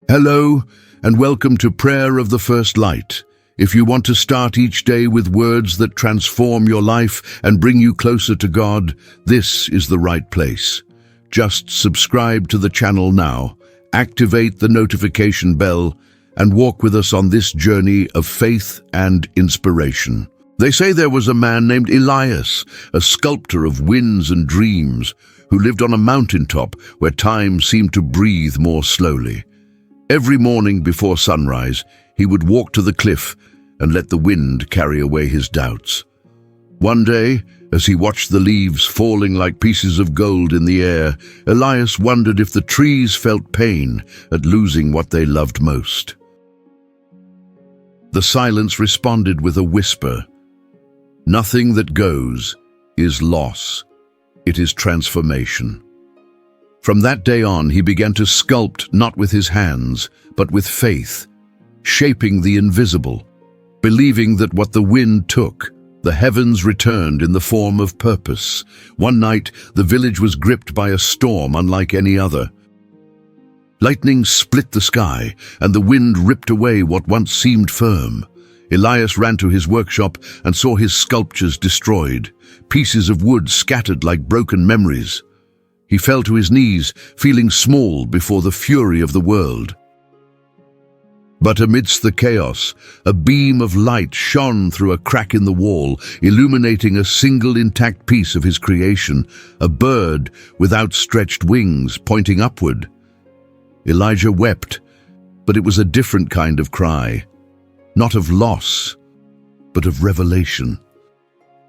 Hello, and welcome to Prayer of the First Light. If you want to start each day with words that transform your life and bring you closer to God, this is the right place. Just subscribe to the channel now, activate the notification bell, and walk with us on this journey of faith and inspiration. They say there was a man named Elias, a sculptor of winds and dreams, who lived on a mountaintop where time seemed to breathe more slowly. Every morning before sunrise, he would walk to the cliff and let the wind carry away his doubts. One day, as he watched the leaves falling like pieces of gold in the air, Elias wondered if the trees felt pain at losing what they loved most. The silence responded with a whisper. Nothing that goes is loss. It is transformation. From that day on, he began to sculpt not with his hands, but with faith, shaping the invisible, believing that what the wind took, the heavens returned in the form of purpose. One night, the village was gripped by a storm unlike any other. Lightning split the sky, and the wind ripped away what once seemed firm. Elias ran to his workshop and saw his sculptures destroyed, pieces of wood scattered like broken memories. He fell to his knees, feeling small before the fury of the world. But amidst the chaos, a beam of light shone through a crack in the wall, illuminating a single intact piece of his creation, a bird with outstretched wings pointing upward. Elijah wept, but it was a different kind of cry, not of loss, but of revelation.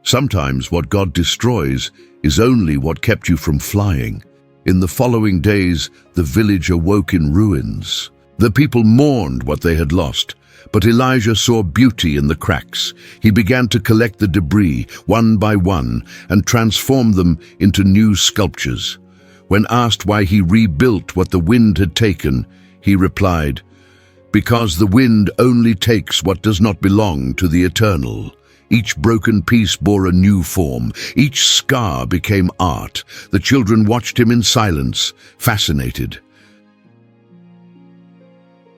Sometimes what God destroys is only what kept you from flying. In the following days, the village awoke in ruins. The people mourned what they had lost, but Elijah saw beauty in the cracks. He began to collect the debris, one by one, and transform them into new sculptures. When asked why he rebuilt what the wind had taken, he replied, "Because the wind only takes what does not belong to the eternal." Each broken piece bore a new form. Each scar became art. The children watched him in silence, fascinated.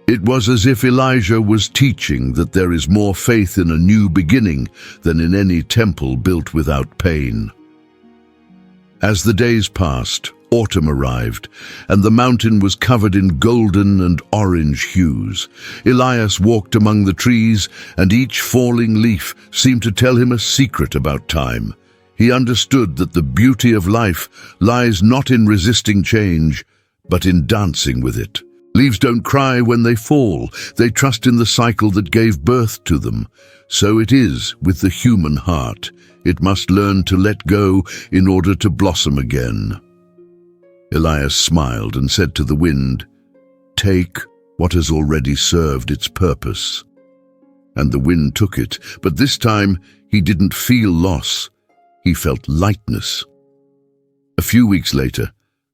It was as if Elijah was teaching that there is more faith in a new beginning than in any temple built without pain. As the days passed, autumn arrived, and the mountain was covered in golden and orange hues. Elias walked among the trees, and each falling leaf seemed to tell him a secret about time. He understood that the beauty of life lies not in resisting change, but in dancing with it. Leaves don't cry when they fall. They trust in the cycle that gave birth to them. So it is with the human heart. It must learn to let go in order to blossom again. Elias smiled and said to the wind, "Take what has already served its purpose." And the wind took it, but this time he didn't feel loss. He felt lightness. A few weeks later,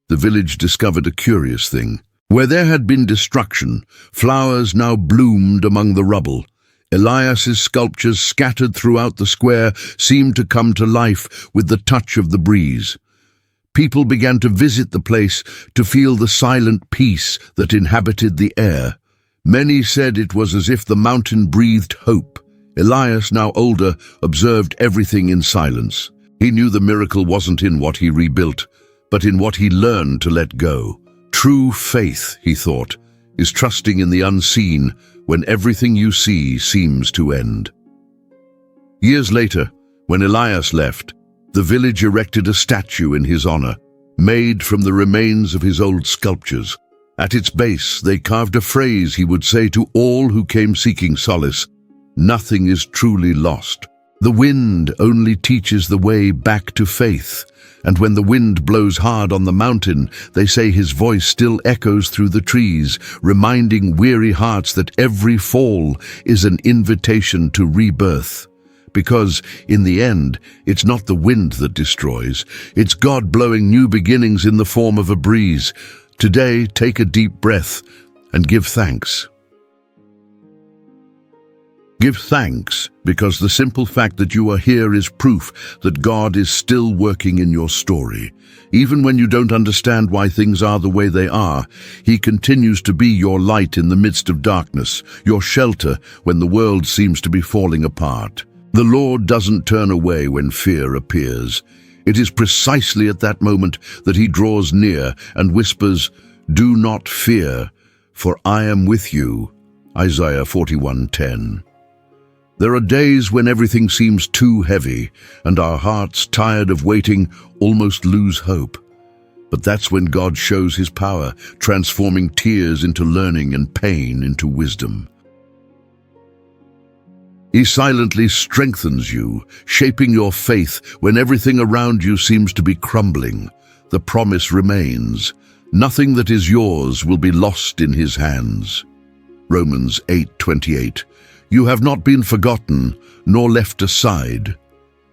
the village discovered a curious thing. Where there had been destruction, flowers now bloomed among the rubble. Elias's sculptures scattered throughout the square seemed to come to life with the touch of the breeze. People began to visit the place to feel the silent peace that inhabited the air. Many said it was as if the mountain breathed hope. Elias, now older, observed everything in silence. He knew the miracle wasn't in what he rebuilt, but in what he learned to let go. True faith, he thought, is trusting in the unseen when everything you see seems to end. Years later, when Elias left, the village erected a statue in his honor, made from the remains of his old sculptures. At its base, they carved a phrase he would say to all who came seeking solace: "Nothing is truly lost. The wind only teaches the way back to faith." And when the wind blows hard on the mountain, they say his voice still echoes through the trees, reminding weary hearts that every fall is an invitation to rebirth. Because, in the end, it's not the wind that destroys. It's God blowing new beginnings in the form of a breeze. Today, take a deep breath and give thanks. Give thanks, because the simple fact that you are here is proof that God is still working in your story. Even when you don't understand why things are the way they are, He continues to be your light in the midst of darkness, your shelter when the world seems to be falling apart. The Lord doesn't turn away when fear appears. It is precisely at that moment that He draws near and whispers, "Do not fear, for I am with you." Isaiah 41:10. There are days when everything seems too heavy and our hearts, tired of waiting, almost lose hope. But that's when God shows His power, transforming tears into learning and pain into wisdom. He silently strengthens you, shaping your faith when everything around you seems to be crumbling. The promise remains. Nothing that is yours will be lost in His hands. Romans 8:28. You have not been forgotten, nor left aside.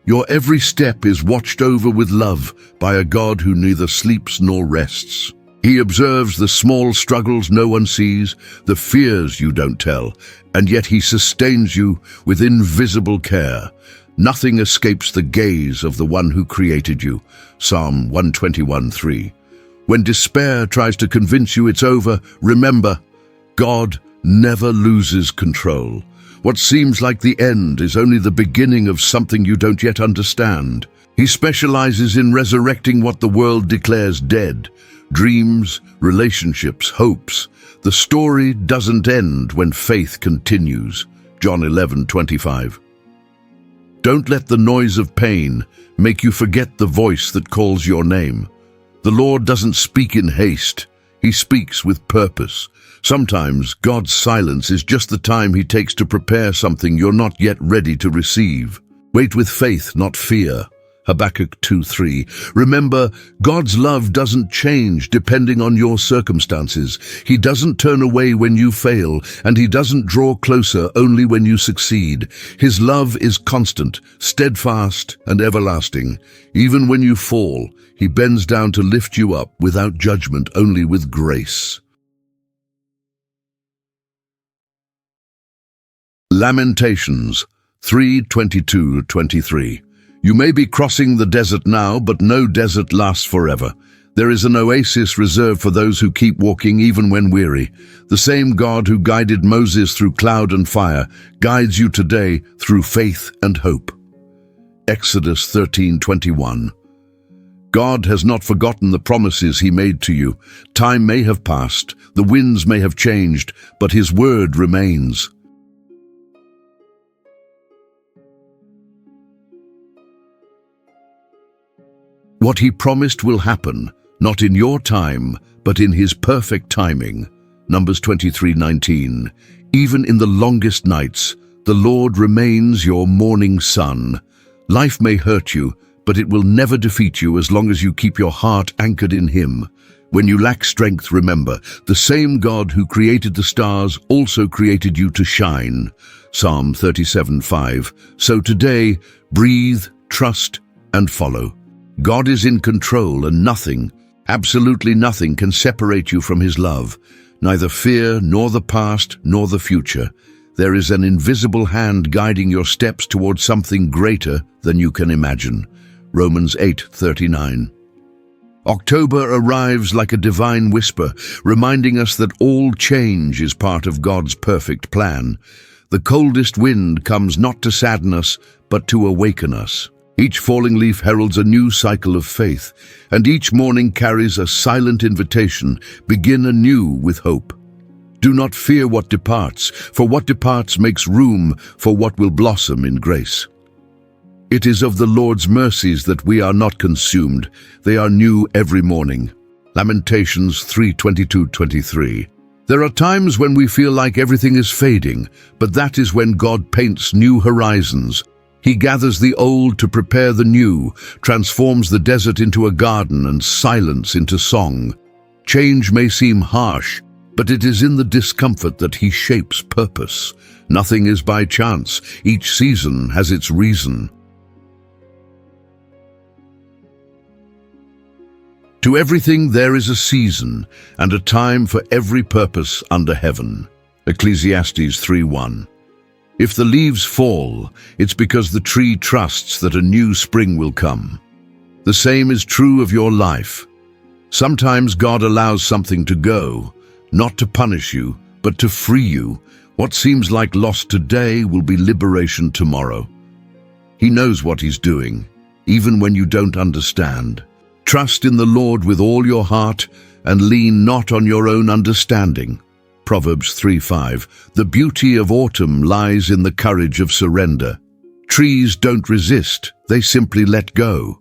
Your every step is watched over with love by a God who neither sleeps nor rests. He observes the small struggles no one sees, the fears you don't tell, and yet He sustains you with invisible care. Nothing escapes the gaze of the one who created you. Psalm 121:3. When despair tries to convince you it's over, remember, God never loses control. What seems like the end is only the beginning of something you don't yet understand. He specializes in resurrecting what the world declares dead. Dreams, relationships, hopes. The story doesn't end when faith continues. John 11:25. Don't let the noise of pain make you forget the voice that calls your name. The Lord doesn't speak in haste. He speaks with purpose. Sometimes God's silence is just the time He takes to prepare something you're not yet ready to receive. Wait with faith, not fear. Habakkuk 2:3. Remember, God's love doesn't change depending on your circumstances. He doesn't turn away when you fail, and He doesn't draw closer only when you succeed. His love is constant, steadfast, and everlasting. Even when you fall, He bends down to lift you up without judgment, only with grace. Lamentations 3:22-23. You may be crossing the desert now, but no desert lasts forever. There is an oasis reserved for those who keep walking even when weary. The same God who guided Moses through cloud and fire guides you today through faith and hope. Exodus 13:21. God has not forgotten the promises He made to you. Time may have passed, the winds may have changed, but His word remains. What He promised will happen, not in your time, but in His perfect timing. Numbers 23:19. Even in the longest nights, the Lord remains your morning sun. Life may hurt you, but it will never defeat you as long as you keep your heart anchored in Him. When you lack strength, remember, the same God who created the stars also created you to shine. Psalm 37:5. So today, breathe, trust, and follow. God is in control, and nothing, absolutely nothing, can separate you from His love. Neither fear, nor the past, nor the future. There is an invisible hand guiding your steps towards something greater than you can imagine. Romans 8:39. October arrives like a divine whisper, reminding us that all change is part of God's perfect plan. The coldest wind comes not to sadden us, but to awaken us. Each falling leaf heralds a new cycle of faith, and each morning carries a silent invitation: begin anew with hope. Do not fear what departs, for what departs makes room for what will blossom in grace. It is of the Lord's mercies that we are not consumed. They are new every morning. Lamentations 3:22-23. There are times when we feel like everything is fading, but that is when God paints new horizons. He gathers the old to prepare the new, transforms the desert into a garden and silence into song. Change may seem harsh, but it is in the discomfort that He shapes purpose. Nothing is by chance. Each season has its reason. To everything there is a season, and a time for every purpose under heaven. Ecclesiastes 3:1. If the leaves fall, it's because the tree trusts that a new spring will come. The same is true of your life. Sometimes God allows something to go, not to punish you, but to free you. What seems like loss today will be liberation tomorrow. He knows what He's doing, even when you don't understand. Trust in the Lord with all your heart and lean not on your own understanding. Proverbs 3:5. The beauty of autumn lies in the courage of surrender. Trees don't resist, they simply let go.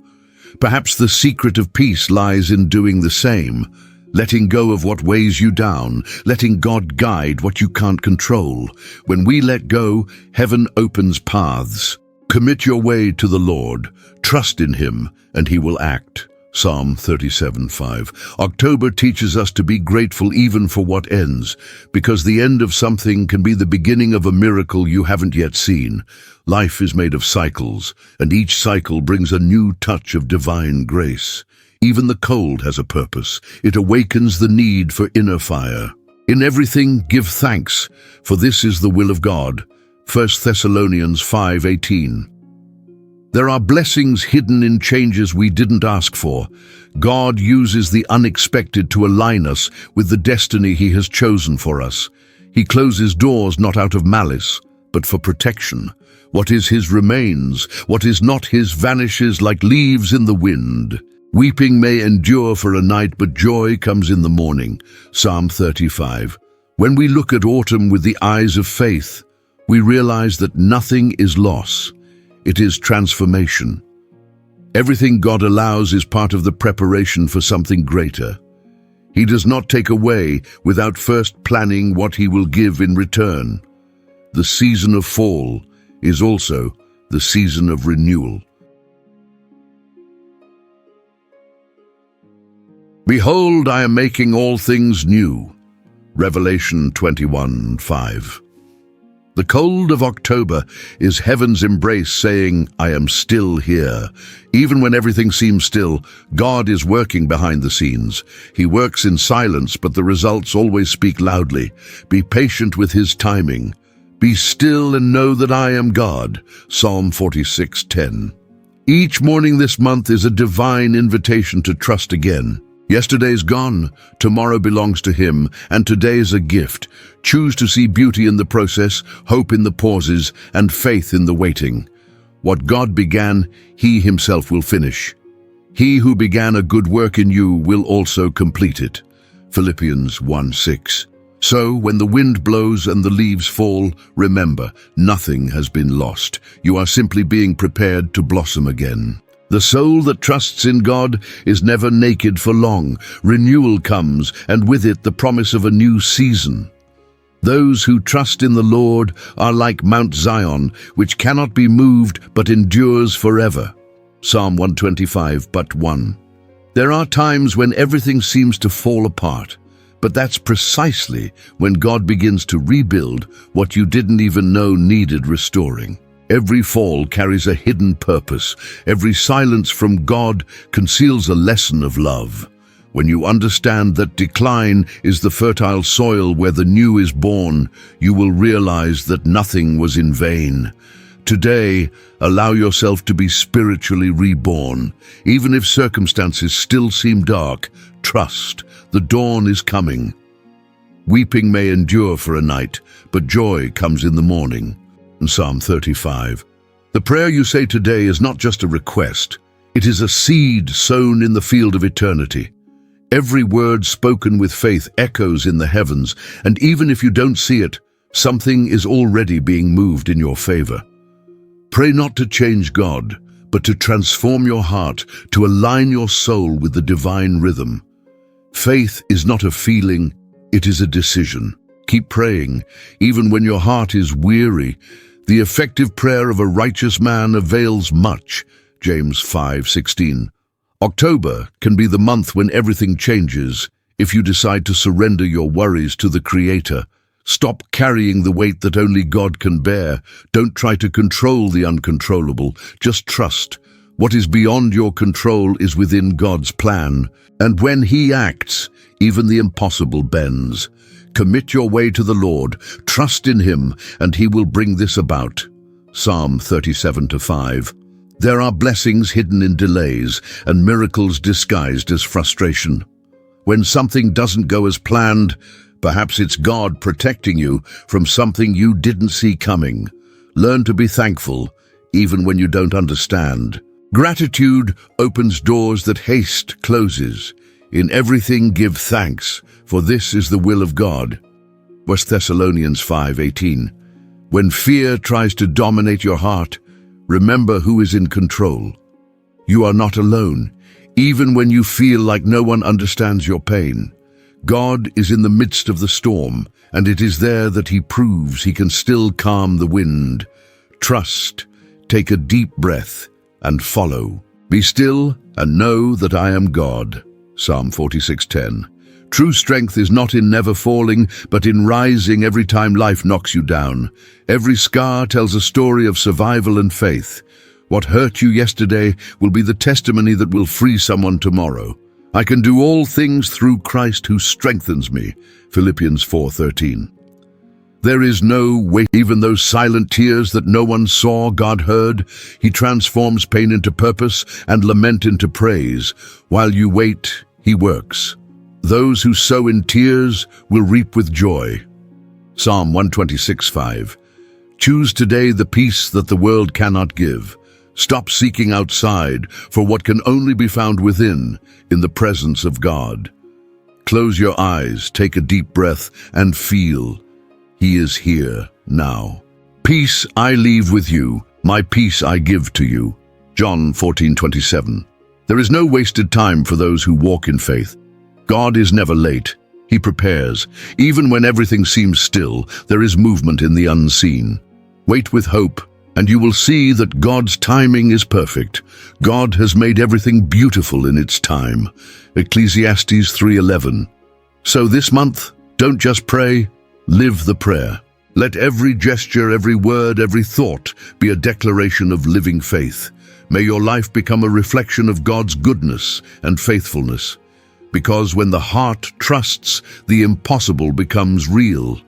Perhaps the secret of peace lies in doing the same, letting go of what weighs you down, letting God guide what you can't control. When we let go, heaven opens paths. Commit your way to the Lord, trust in Him, and He will act. Psalm 37:5. October teaches us to be grateful even for what ends, because the end of something can be the beginning of a miracle you haven't yet seen. Life is made of cycles, and each cycle brings a new touch of divine grace. Even the cold has a purpose. It awakens the need for inner fire. In everything, give thanks, for this is the will of God. 1 Thessalonians 5:18. There are blessings hidden in changes we didn't ask for. God uses the unexpected to align us with the destiny He has chosen for us. He closes doors not out of malice, but for protection. What is His remains, what is not His vanishes like leaves in the wind. Weeping may endure for a night, but joy comes in the morning. Psalm 35. When we look at autumn with the eyes of faith, we realize that nothing is loss. It is transformation. Everything God allows is part of the preparation for something greater. He does not take away without first planning what He will give in return. The season of fall is also the season of renewal. Behold, I am making all things new. Revelation 21:5. The cold of October is heaven's embrace saying, I am still here. Even when everything seems still, God is working behind the scenes. He works in silence, but the results always speak loudly. Be patient with His timing. Be still and know that I am God. Psalm 46:10. Each morning this month is a divine invitation to trust again. Yesterday's gone, tomorrow belongs to Him, and today is a gift. Choose to see beauty in the process, hope in the pauses, and faith in the waiting. What God began, He Himself will finish. He who began a good work in you will also complete it. Philippians 1:6. So, when the wind blows and the leaves fall, remember, nothing has been lost. You are simply being prepared to blossom again. The soul that trusts in God is never naked for long. Renewal comes, and with it the promise of a new season. Those who trust in the Lord are like Mount Zion, which cannot be moved but endures forever. Psalm 125:1. There are times when everything seems to fall apart, but that's precisely when God begins to rebuild what you didn't even know needed restoring. Every fall carries a hidden purpose. Every silence from God conceals a lesson of love. When you understand that decline is the fertile soil where the new is born, you will realize that nothing was in vain. Today, allow yourself to be spiritually reborn. Even if circumstances still seem dark, trust, the dawn is coming. Weeping may endure for a night, but joy comes in the morning. Psalm 35. The prayer you say today is not just a request. It is a seed sown in the field of eternity. Every word spoken with faith echoes in the heavens, and even if you don't see it, something is already being moved in your favor. Pray not to change God, but to transform your heart, to align your soul with the divine rhythm. Faith is not a feeling, it is a decision. Keep praying, even when your heart is weary. The effective prayer of a righteous man avails much. James 5:16. October can be the month when everything changes if you decide to surrender your worries to the Creator. Stop carrying the weight that only God can bear. Don't try to control the uncontrollable. Just trust. What is beyond your control is within God's plan. And when He acts, even the impossible bends. Commit your way to the Lord, trust in him, and he will bring this about. Psalm 37:5. There are blessings hidden in delays and miracles disguised as frustration. When something doesn't go as planned, perhaps it's God protecting you from something you didn't see coming. Learn to be thankful, even when you don't understand. Gratitude opens doors that haste closes. In everything give thanks, for this is the will of God. 1 Thessalonians 5:18. When fear tries to dominate your heart, remember who is in control. You are not alone, even when you feel like no one understands your pain. God is in the midst of the storm, and it is there that he proves he can still calm the wind. Trust, take a deep breath, and follow. Be still and know that I am God. Psalm 46:10. True strength is not in never falling, but in rising every time life knocks you down. Every scar tells a story of survival and faith. What hurt you yesterday will be the testimony that will free someone tomorrow. I can do all things through Christ who strengthens me. Philippians 4:13. There is no weight, even those silent tears that no one saw, God heard. He transforms pain into purpose and lament into praise. While you wait, he works. Those who sow in tears will reap with joy. Psalm 126:5. Choose today the peace that the world cannot give. Stop seeking outside for what can only be found within, in the presence of God. Close your eyes, take a deep breath, and feel. He is here now. Peace I leave with you, my peace I give to you. John 14:27. There is no wasted time for those who walk in faith. God is never late. He prepares. Even when everything seems still, there is movement in the unseen. Wait with hope, and you will see that God's timing is perfect. God has made everything beautiful in its time. Ecclesiastes 3:11. So this month, don't just pray, live the prayer. Let every gesture, every word, every thought be a declaration of living faith. May your life become a reflection of God's goodness and faithfulness. Because when the heart trusts, the impossible becomes real.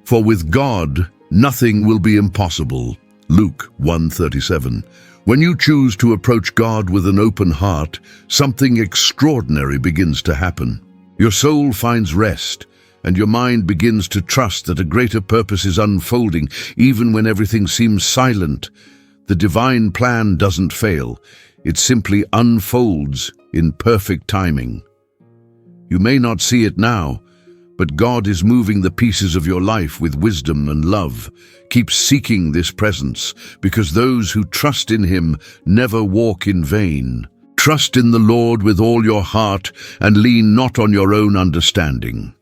For with God, nothing will be impossible. Luke 1:37. When you choose to approach God with an open heart, something extraordinary begins to happen. Your soul finds rest, and your mind begins to trust that a greater purpose is unfolding, even when everything seems silent. The divine plan doesn't fail. It simply unfolds in perfect timing. You may not see it now, but God is moving the pieces of your life with wisdom and love. Keep seeking this presence, because those who trust in him never walk in vain. Trust in the Lord with all your heart and lean not on your own understanding.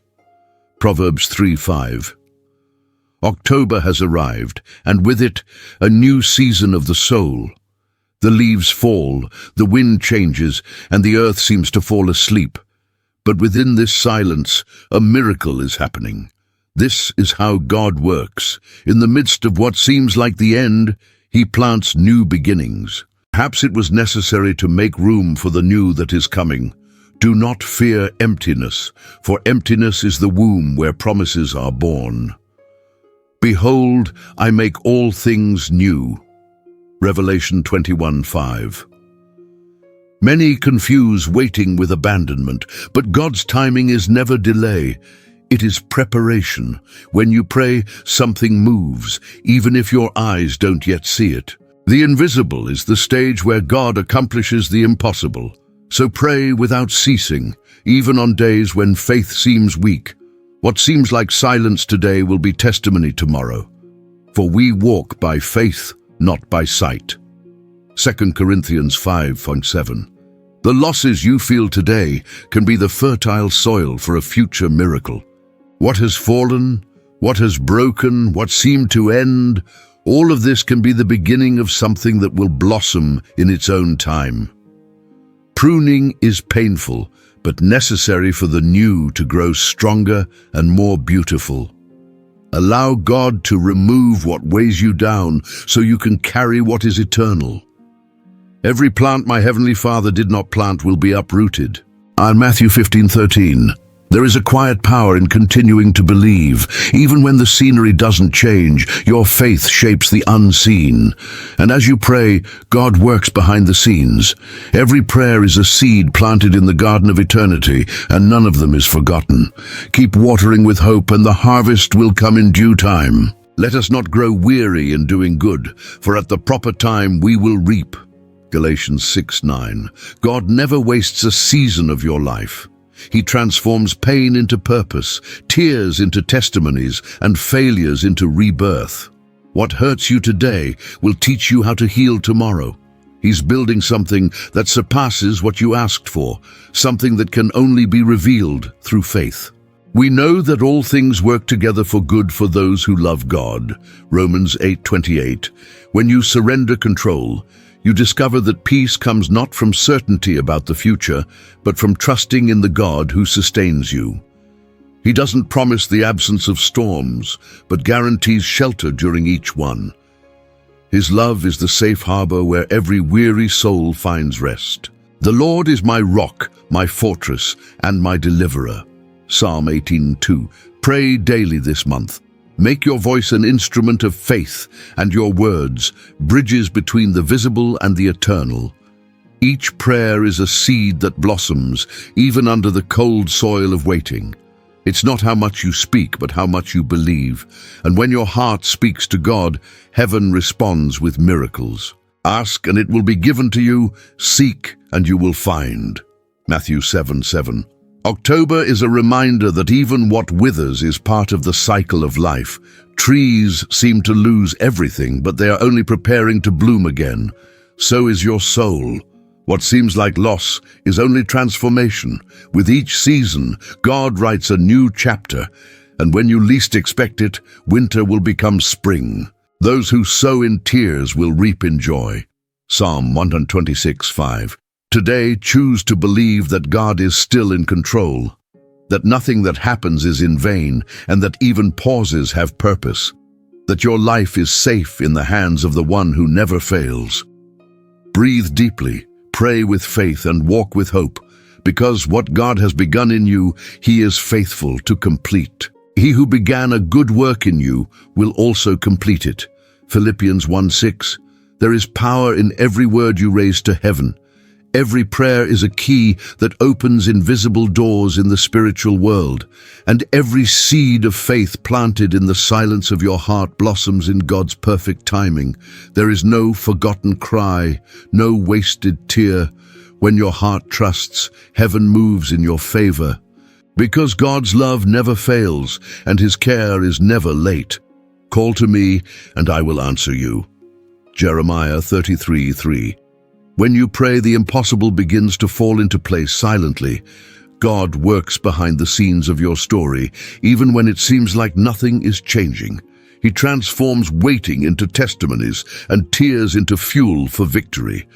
Proverbs 3:5. October has arrived, and with it, a new season of the soul. The leaves fall, the wind changes, and the earth seems to fall asleep. But within this silence, a miracle is happening. This is how God works. In the midst of what seems like the end, he plants new beginnings. Perhaps it was necessary to make room for the new that is coming. Do not fear emptiness, for emptiness is the womb where promises are born. Behold, I make all things new. Revelation 21:5. Many confuse waiting with abandonment, but God's timing is never delay. It is preparation. When you pray, something moves, even if your eyes don't yet see it. The invisible is the stage where God accomplishes the impossible. So pray without ceasing, even on days when faith seems weak. What seems like silence today will be testimony tomorrow. For we walk by faith, not by sight. 2 Corinthians 5:7. The losses you feel today can be the fertile soil for a future miracle. What has fallen, what has broken, what seemed to end, all of this can be the beginning of something that will blossom in its own time. Pruning is painful, but necessary for the new to grow stronger and more beautiful. Allow God to remove what weighs you down so you can carry what is eternal. Every plant my heavenly Father did not plant will be uprooted. And Matthew 15:13. There is a quiet power in continuing to believe. Even when the scenery doesn't change, your faith shapes the unseen. And as you pray, God works behind the scenes. Every prayer is a seed planted in the garden of eternity, and none of them is forgotten. Keep watering with hope, and the harvest will come in due time. Let us not grow weary in doing good, for at the proper time we will reap. Galatians 6:9. God never wastes a season of your life. He transforms pain into purpose, tears into testimonies, and failures into rebirth. What hurts you today will teach you how to heal tomorrow. He's building something that surpasses what you asked for, something that can only be revealed through faith. We know that all things work together for good for those who love God. Romans 8:28. When you surrender control, you discover that peace comes not from certainty about the future, but from trusting in the God who sustains you. He doesn't promise the absence of storms, but guarantees shelter during each one. His love is the safe harbor where every weary soul finds rest. The Lord is my rock, my fortress, and my deliverer. Psalm 18:2. Pray daily this month. Make your voice an instrument of faith, and your words bridges between the visible and the eternal. Each prayer is a seed that blossoms, even under the cold soil of waiting. It's not how much you speak, but how much you believe. And when your heart speaks to God, heaven responds with miracles. Ask, and it will be given to you. Seek, and you will find. Matthew 7:7. October is a reminder that even what withers is part of the cycle of life. Trees seem to lose everything, but they are only preparing to bloom again. So is your soul. What seems like loss is only transformation. With each season, God writes a new chapter, and when you least expect it, winter will become spring. Those who sow in tears will reap in joy. Psalm 126:5. Today, choose to believe that God is still in control, that nothing that happens is in vain, and that even pauses have purpose, that your life is safe in the hands of the one who never fails. Breathe deeply, pray with faith, and walk with hope, because what God has begun in you, He is faithful to complete. He who began a good work in you will also complete it. Philippians 1:6. There is power in every word you raise to heaven. Every prayer is a key that opens invisible doors in the spiritual world, and every seed of faith planted in the silence of your heart blossoms in God's perfect timing. There is no forgotten cry, no wasted tear. When your heart trusts, heaven moves in your favor. Because God's love never fails, and His care is never late. Call to me, and I will answer you. Jeremiah 33:3. When you pray, the impossible begins to fall into place silently. God works behind the scenes of your story, even when it seems like nothing is changing. He transforms waiting into testimonies and tears into fuel for victory.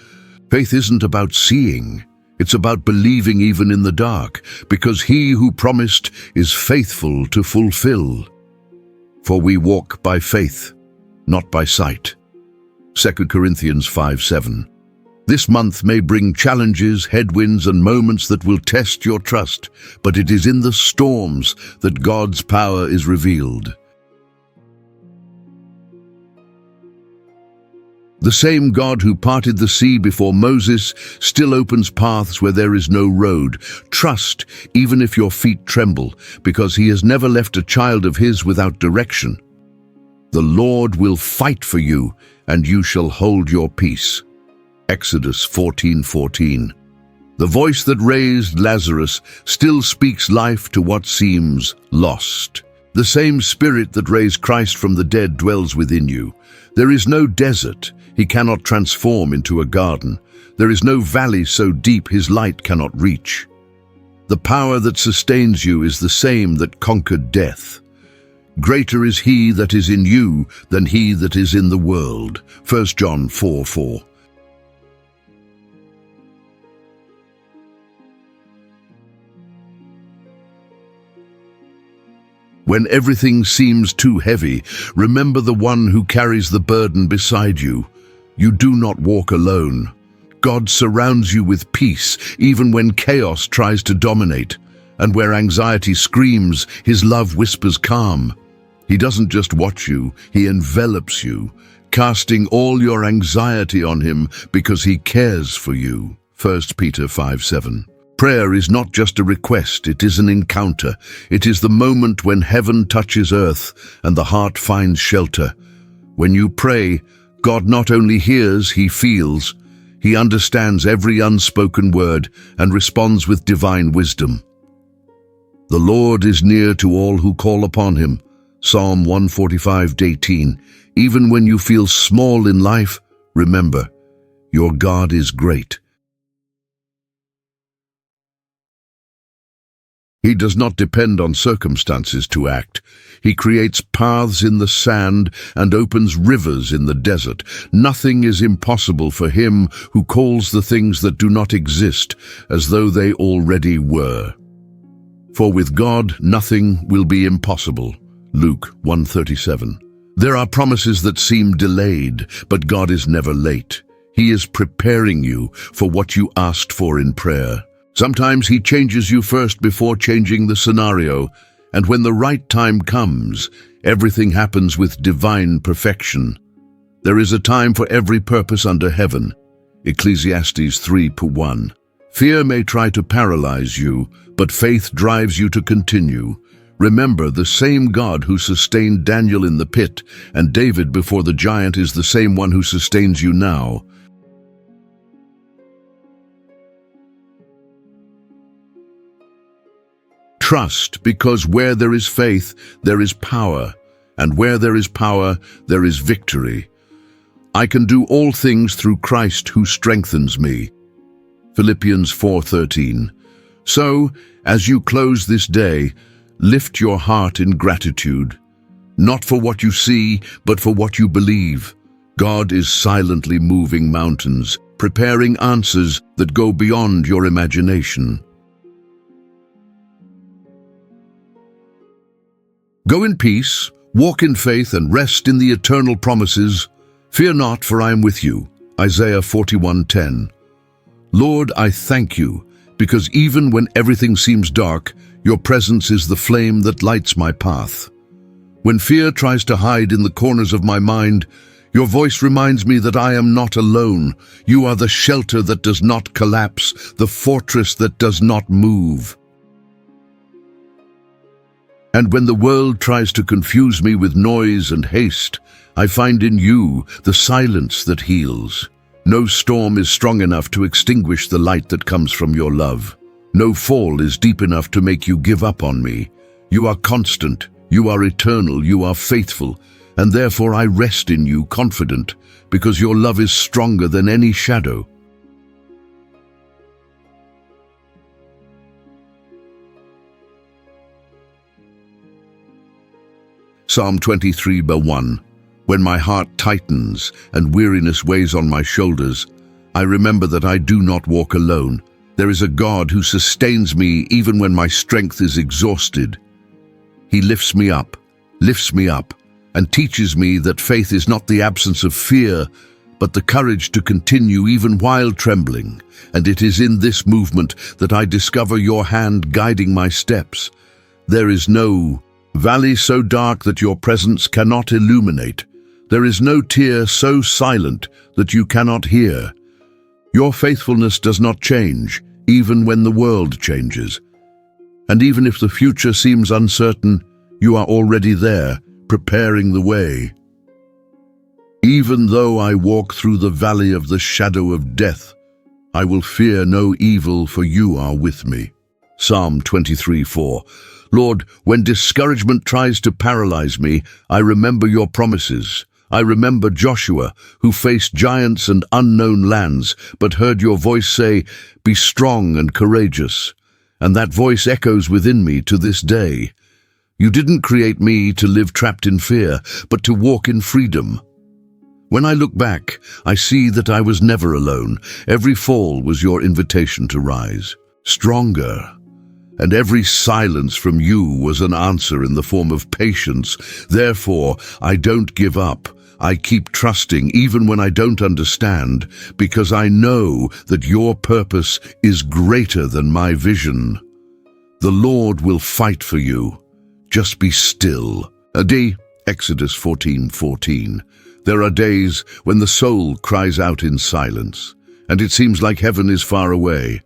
Faith isn't about seeing. It's about believing even in the dark, because He who promised is faithful to fulfill. For we walk by faith, not by sight. 2 Corinthians 5:7. This month may bring challenges, headwinds, and moments that will test your trust, but it is in the storms that God's power is revealed. The same God who parted the sea before Moses still opens paths where there is no road. Trust, even if your feet tremble, because He has never left a child of His without direction. The Lord will fight for you, and you shall hold your peace. Exodus 14:14. The voice that raised Lazarus still speaks life to what seems lost. The same Spirit that raised Christ from the dead dwells within you. There is no desert He cannot transform into a garden. There is no valley so deep His light cannot reach. The power that sustains you is the same that conquered death. Greater is He that is in you than he that is in the world. 1 John 4:4. When everything seems too heavy, remember the one who carries the burden beside you. You do not walk alone. God surrounds you with peace, even when chaos tries to dominate. And where anxiety screams, his love whispers calm. He doesn't just watch you, he envelops you, casting all your anxiety on him because he cares for you. 1 Peter 5:7. Prayer is not just a request, it is an encounter. It is the moment when heaven touches earth and the heart finds shelter. When you pray, God not only hears, he feels. He understands every unspoken word and responds with divine wisdom. The Lord is near to all who call upon him. Psalm 145:18. Even when you feel small in life, remember, your God is great. He does not depend on circumstances to act. He creates paths in the sand and opens rivers in the desert. Nothing is impossible for him who calls the things that do not exist as though they already were. For with God, nothing will be impossible. Luke 1:37. There are promises that seem delayed, but God is never late. He is preparing you for what you asked for in prayer. Sometimes he changes you first before changing the scenario, and when the right time comes, everything happens with divine perfection. There is a time for every purpose under heaven. Ecclesiastes 3:1. Fear may try to paralyze you, but faith drives you to continue. Remember, the same God who sustained Daniel in the pit and David before the giant is the same one who sustains you now. Trust, because where there is faith, there is power, and where there is power, there is victory. I can do all things through Christ who strengthens me. Philippians 4:13. So, as you close this day, lift your heart in gratitude, not for what you see, but for what you believe. God is silently moving mountains, preparing answers that go beyond your imagination. Go in peace, walk in faith, and rest in the eternal promises. Fear not, for I am with you. Isaiah 41:10. Lord, I thank you, because even when everything seems dark, your presence is the flame that lights my path. When fear tries to hide in the corners of my mind, your voice reminds me that I am not alone. You are the shelter that does not collapse, the fortress that does not move. And when the world tries to confuse me with noise and haste, I find in you the silence that heals. No storm is strong enough to extinguish the light that comes from your love. No fall is deep enough to make you give up on me. You are constant, you are eternal, you are faithful, and therefore I rest in you confident, because your love is stronger than any shadow. Psalm 23:1. When my heart tightens and weariness weighs on my shoulders, I remember that I do not walk alone. There is a God who sustains me even when my strength is exhausted. He lifts me up, and teaches me that faith is not the absence of fear, but the courage to continue even while trembling. And it is in this movement that I discover your hand guiding my steps. There is no valley so dark that your presence cannot illuminate. There is no tear so silent that you cannot hear. Your faithfulness does not change, even when the world changes. And even if the future seems uncertain, you are already there, preparing the way. Even though I walk through the valley of the shadow of death, I will fear no evil, for you are with me. Psalm 23:4. Lord, when discouragement tries to paralyze me, I remember your promises. I remember Joshua, who faced giants and unknown lands, but heard your voice say, "Be strong and courageous." And that voice echoes within me to this day. You didn't create me to live trapped in fear, but to walk in freedom. When I look back, I see that I was never alone. Every fall was your invitation to rise stronger. And every silence from you was an answer in the form of patience. Therefore, I don't give up. I keep trusting even when I don't understand, because I know that your purpose is greater than my vision. The Lord will fight for you. Just be still. D. Exodus 14:14. There are days when the soul cries out in silence, and it seems like heaven is far away.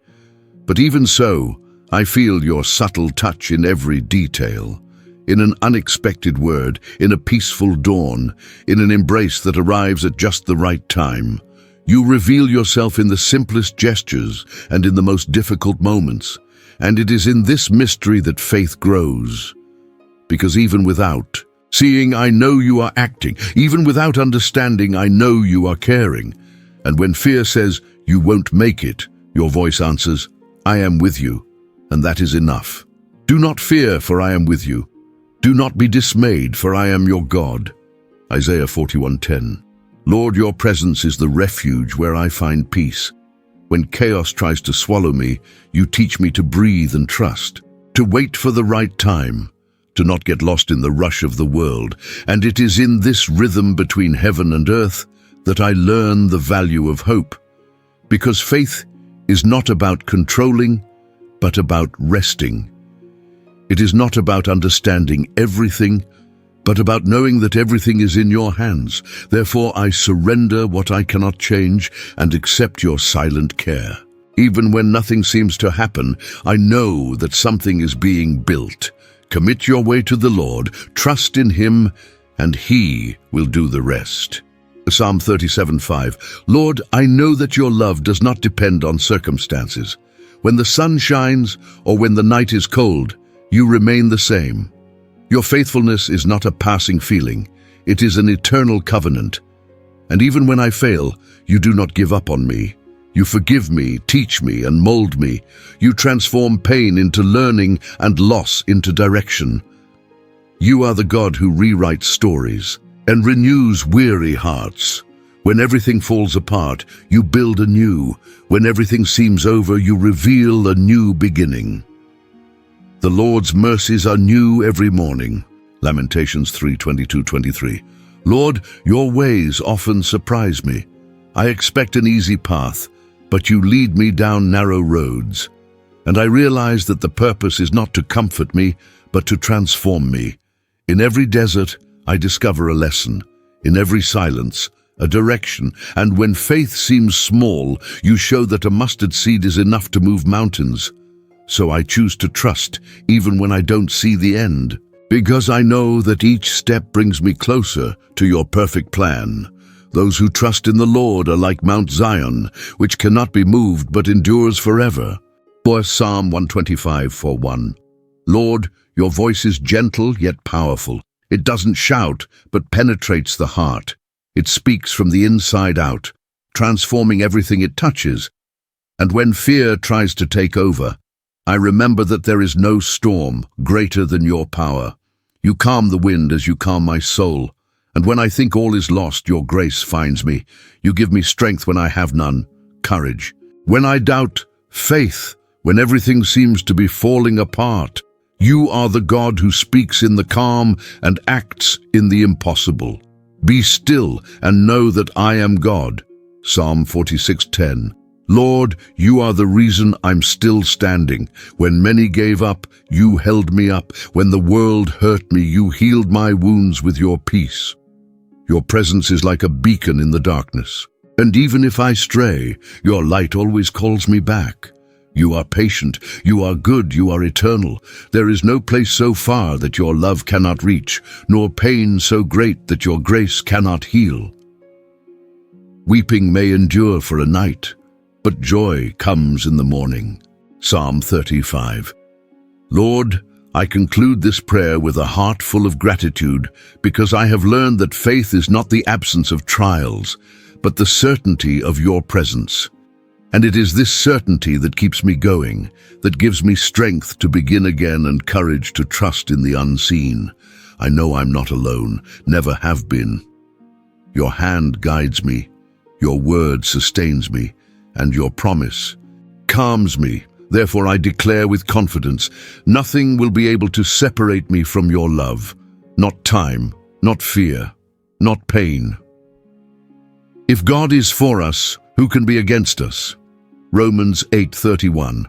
But even so, I feel your subtle touch in every detail, in an unexpected word, in a peaceful dawn, in an embrace that arrives at just the right time. You reveal yourself in the simplest gestures and in the most difficult moments, and it is in this mystery that faith grows. Because even without seeing, I know you are acting. Even without understanding, I know you are caring. And when fear says, you won't make it, your voice answers, I am with you, and that is enough. Do not fear, for I am with you. Do not be dismayed, for I am your God. Isaiah 41:10. Lord, your presence is the refuge where I find peace. When chaos tries to swallow me, you teach me to breathe and trust, to wait for the right time, to not get lost in the rush of the world. And it is in this rhythm between heaven and earth that I learn the value of hope. Because faith is not about controlling, but about resting. It is not about understanding everything, but about knowing that everything is in your hands. Therefore, I surrender what I cannot change and accept your silent care. Even when nothing seems to happen, I know that something is being built. Commit your way to the Lord, trust in Him, and He will do the rest. Psalm 37:5. Lord, I know that your love does not depend on circumstances. When the sun shines or when the night is cold, you remain the same. Your faithfulness is not a passing feeling. It is an eternal covenant. And even when I fail, you do not give up on me. You forgive me, teach me, and mold me. You transform pain into learning and loss into direction. You are the God who rewrites stories and renews weary hearts. When everything falls apart, you build anew. When everything seems over, you reveal a new beginning. The Lord's mercies are new every morning. Lamentations 3:22-23. Lord, your ways often surprise me. I expect an easy path, but you lead me down narrow roads. And I realize that the purpose is not to comfort me, but to transform me. In every desert, I discover a lesson. In every silence, a direction. And when faith seems small, you show that a mustard seed is enough to move mountains. So I choose to trust, even when I don't see the end, because I know that each step brings me closer to your perfect plan. Those who trust in the Lord are like Mount Zion, which cannot be moved but endures forever. Or Psalm 125:1. Lord, your voice is gentle yet powerful. It doesn't shout, but penetrates the heart. It speaks from the inside out, transforming everything it touches. And when fear tries to take over, I remember that there is no storm greater than your power. You calm the wind as you calm my soul. And when I think all is lost, your grace finds me. You give me strength when I have none, courage. When I doubt, faith. When everything seems to be falling apart, you are the God who speaks in the calm and acts in the impossible. Be still and know that I am God. Psalm 46:10. Lord, you are the reason I'm still standing. When many gave up, you held me up. When the world hurt me, you healed my wounds with your peace. Your presence is like a beacon in the darkness. And even if I stray, your light always calls me back. You are patient, you are good, you are eternal. There is no place so far that your love cannot reach, nor pain so great that your grace cannot heal. Weeping may endure for a night, but joy comes in the morning. Psalm 35. Lord, I conclude this prayer with a heart full of gratitude because I have learned that faith is not the absence of trials, but the certainty of your presence. And it is this certainty that keeps me going, that gives me strength to begin again and courage to trust in the unseen. I know I'm not alone, never have been. Your hand guides me, your word sustains me, and your promise calms me. Therefore I declare with confidence, nothing will be able to separate me from your love. Not time, not fear, not pain. If God is for us, who can be against us? Romans 8:31.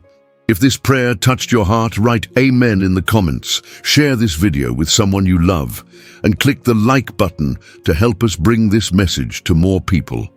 If this prayer touched your heart, write Amen in the comments, share this video with someone you love, and click the like button to help us bring this message to more people.